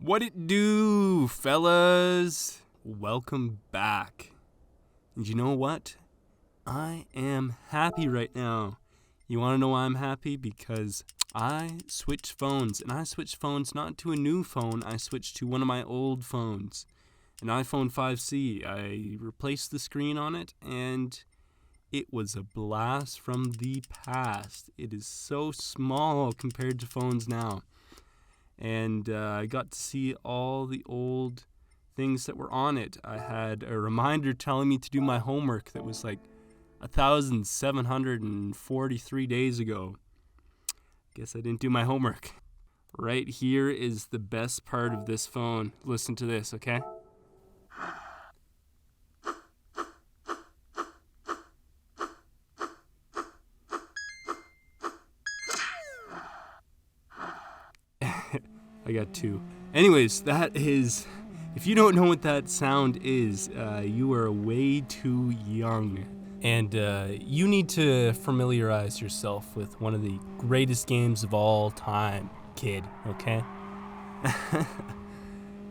What it do, fellas? Welcome back. And you know what? I am happy right now. You want to know why I'm happy? Because I switched phones. And I switched phones not to a new phone. I switched to one of my old phones. An iPhone 5C. I replaced the screen on it, and it was a blast from the past. It is so small compared to phones now. And I got to see all the old things that were on it. I had a reminder telling me to do my homework that was like 1,743 days ago. Guess I didn't do my homework. Right here is the best part of this phone. Listen to this, okay? I got two. Anyways, that is, if you don't know what that sound is, you are way too young. And you need to familiarize yourself with one of the greatest games of all time, kid, okay?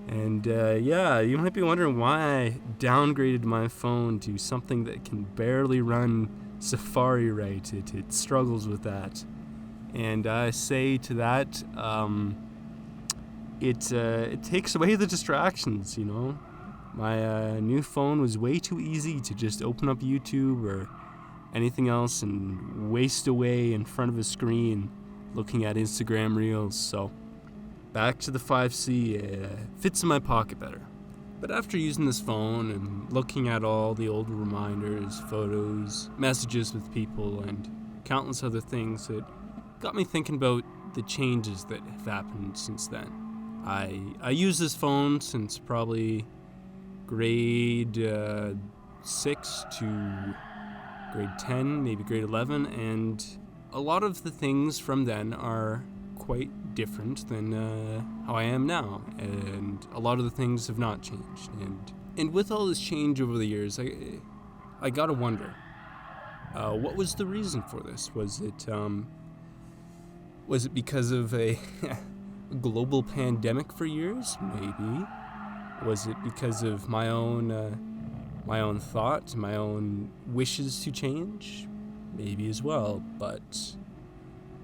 And yeah, you might be wondering why I downgraded my phone to something that can barely run Safari right. It struggles with that. And I say to that, it takes away the distractions, you know. My new phone was way too easy to just open up YouTube or anything else and waste away in front of a screen looking at Instagram Reels. So back to the 5C, fits in my pocket better. But after using this phone and looking at all the old reminders, photos, messages with people, and countless other things, it got me thinking about the changes that have happened since then. I use this phone since probably grade 6 to grade 10, maybe grade 11, and a lot of the things from then are quite different than how I am now, and a lot of the things have not changed. And with all this change over the years, I gotta wonder, what was the reason for this? Was it because of a global pandemic for years? Maybe. Was it because of my own thought, my own wishes to change? Maybe as well. But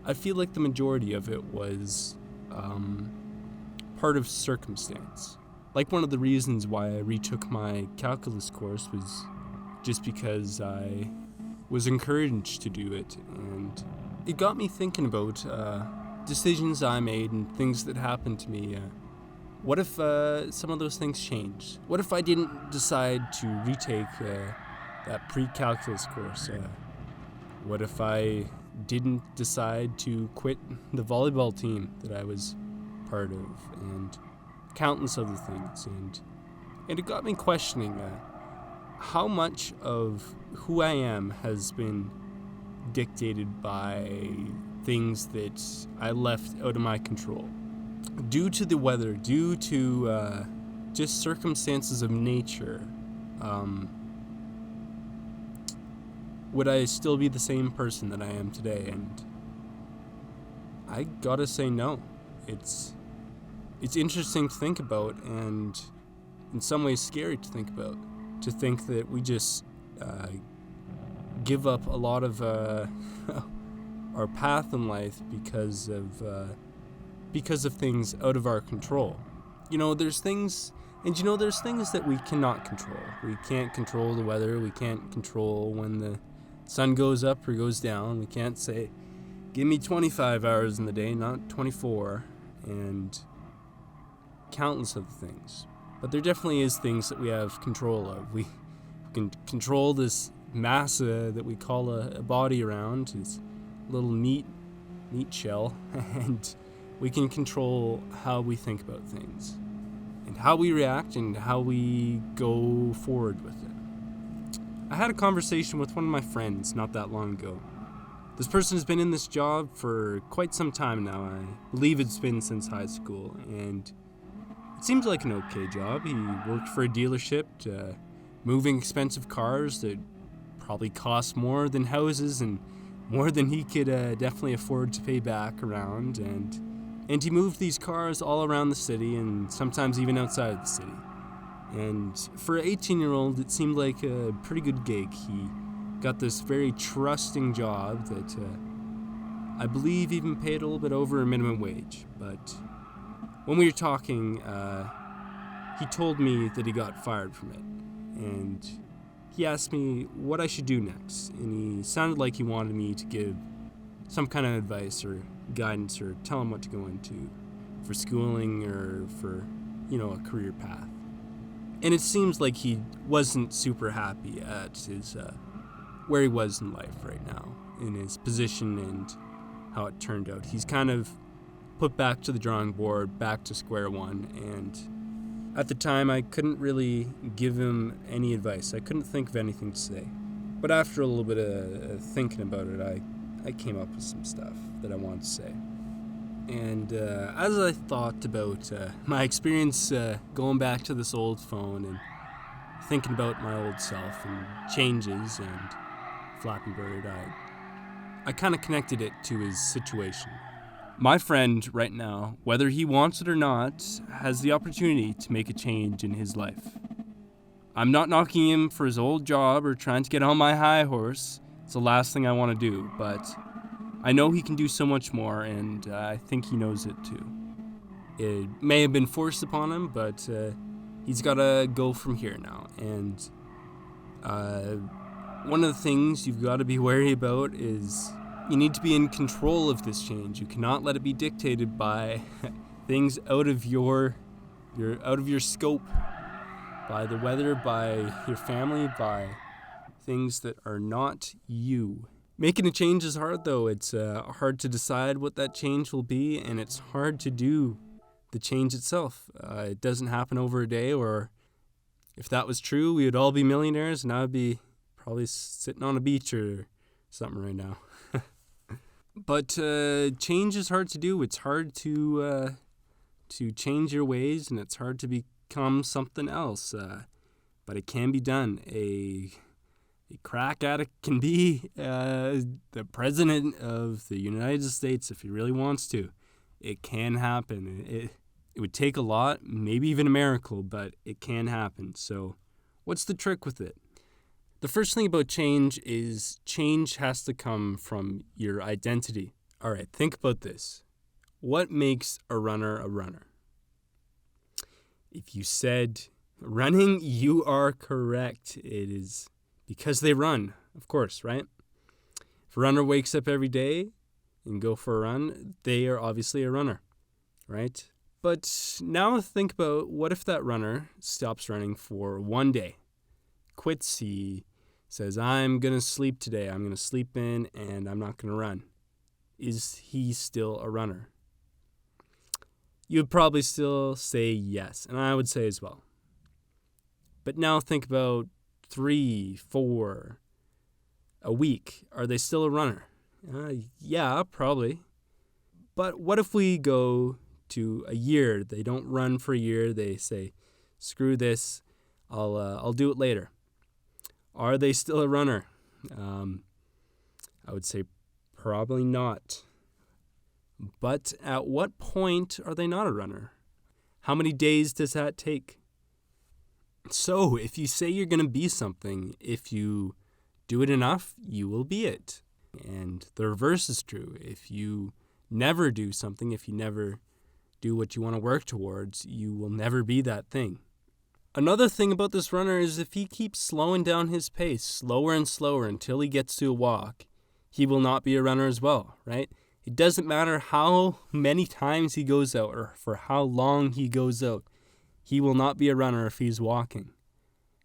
I feel like the majority of it was part of circumstance. Like one of the reasons why I retook my calculus course was just because I was encouraged to do it, and it got me thinking about decisions I made and things that happened to me. What if some of those things changed? What if I didn't decide to retake that pre-calculus course? What if I didn't decide to quit the volleyball team that I was part of, and countless other things? And it got me questioning how much of who I am has been dictated by things that I left out of my control. Due to the weather, due to just circumstances of nature, would I still be the same person that I am today? And I gotta say no. It's interesting to think about, and in some ways scary to think about. To think that we just give up a lot of our path in life because of things out of our control. There's things that we cannot control. We can't control the weather. We can't control when the sun goes up or goes down. We can't say, give me 25 hours in the day, not 24, and countless other things. But there definitely is things that we have control of. We can control this mass that we call a body around, this little meat shell, and we can control how we think about things and how we react and how we go forward with it. I had a conversation with one of my friends not that long ago. This person has been in this job for quite some time now. I believe it's been since high school, and it seems like an okay job. He worked for a dealership, moving expensive cars that probably cost more than houses and more than he could definitely afford to pay back around, and And he moved these cars all around the city and sometimes even outside of the city. And for an 18-year-old, it seemed like a pretty good gig. He got this very trusting job that I believe even paid a little bit over a minimum wage. But when we were talking, he told me that he got fired from it. And he asked me what I should do next. And he sounded like he wanted me to give some kind of advice or guidance or tell him what to go into for schooling or for, a career path. And it seems like he wasn't super happy at his where he was in life right now, in his position and how it turned out. He's kind of put back to the drawing board, back to square one, and at the time I couldn't really give him any advice. I couldn't think of anything to say. But after a little bit of thinking about it, I came up with some stuff that I wanted to say. And as I thought about my experience going back to this old phone and thinking about my old self and changes and Flappy Bird, I kind of connected it to his situation. My friend right now, whether he wants it or not, has the opportunity to make a change in his life. I'm not knocking him for his old job or trying to get on my high horse. It's the last thing I want to do, but I know he can do so much more, and I think he knows it too. It may have been forced upon him, but he's got to go from here now. And one of the things you've got to be wary about is you need to be in control of this change. You cannot let it be dictated by things out of your scope, by the weather, by your family, by things that are not you. Making a change is hard, though. It's hard to decide what that change will be, and it's hard to do the change itself. It doesn't happen over a day, or if that was true, we would all be millionaires, and I would be probably sitting on a beach or something right now. But change is hard to do. It's hard to change your ways, and it's hard to become something else. But it can be done. A crack addict can be the president of the United States if he really wants to. It can happen. It would take a lot, maybe even a miracle, but it can happen. So what's the trick with it? The first thing about change is change has to come from your identity. All right, think about this. What makes a runner a runner? If you said running, you are correct. It is because they run, of course, right? If a runner wakes up every day and go for a run, they are obviously a runner, right? But now think about what if that runner stops running for one day, quits, he says, I'm going to sleep today, I'm going to sleep in, and I'm not going to run. Is he still a runner? You would probably still say yes, and I would say as well. But now think about 3, 4, a week. Are they still a runner? Yeah, probably. But what if we go to a year? They don't run for a year. They say, screw this. I'll do it later. Are they still a runner? I would say probably not. But at what point are they not a runner? How many days does that take? So, if you say you're going to be something, if you do it enough, you will be it. And the reverse is true. If you never do something, if you never do what you want to work towards, you will never be that thing. Another thing about this runner is if he keeps slowing down his pace, slower and slower until he gets to a walk, he will not be a runner as well, right? It doesn't matter how many times he goes out or for how long he goes out. He will not be a runner if he's walking.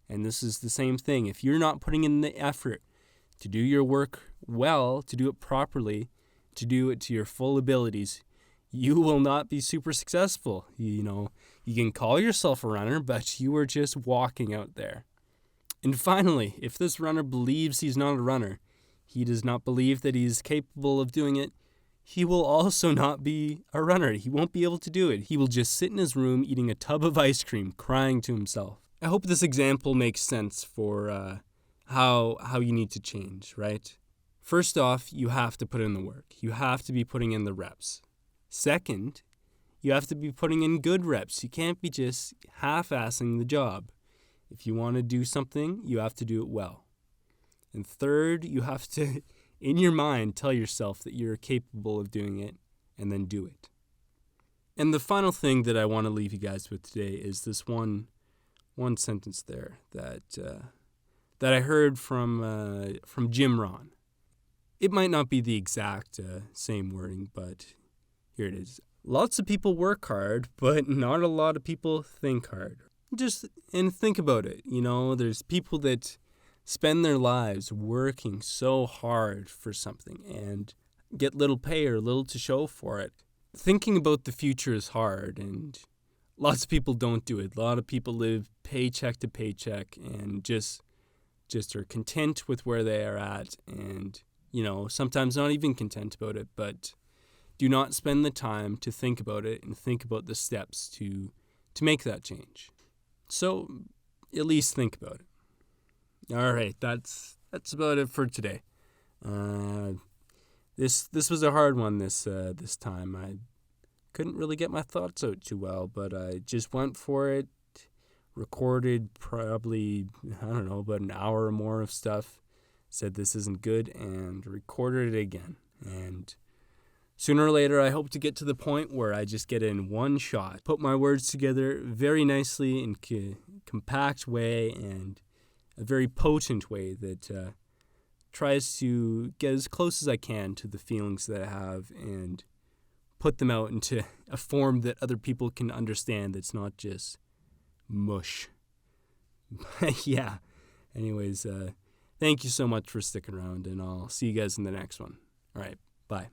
And this is the same thing. If you're not putting in the effort to do your work well, to do it properly, to do it to your full abilities, you will not be super successful. You can call yourself a runner, but you are just walking out there. And finally, if this runner believes he's not a runner, he does not believe that he's capable of doing it, he will also not be a runner. He won't be able to do it. He will just sit in his room eating a tub of ice cream, crying to himself. I hope this example makes sense for how you need to change, right? First off, you have to put in the work. You have to be putting in the reps. Second, you have to be putting in good reps. You can't be just half-assing the job. If you want to do something, you have to do it well. And third, you have to, in your mind, tell yourself that you're capable of doing it, and then do it. And the final thing that I want to leave you guys with today is this one sentence there that I heard from Jim Rohn. It might not be the exact same wording, but here it is. Lots of people work hard, but not a lot of people think hard. And think about it. There's people that spend their lives working so hard for something and get little pay or little to show for it. Thinking about the future is hard, and lots of people don't do it. A lot of people live paycheck to paycheck and just are content with where they are at, and sometimes not even content about it, but do not spend the time to think about it and think about the steps to make that change. So at least think about it. All right, that's about it for today. This was a hard one this time. I couldn't really get my thoughts out too well, but I just went for it, recorded probably, about an hour or more of stuff, said this isn't good, and recorded it again. And sooner or later, I hope to get to the point where I just get it in one shot, put my words together very nicely in compact way and a very potent way that tries to get as close as I can to the feelings that I have and put them out into a form that other people can understand that's not just mush. But yeah, anyways, thank you so much for sticking around, and I'll see you guys in the next one. All right, bye.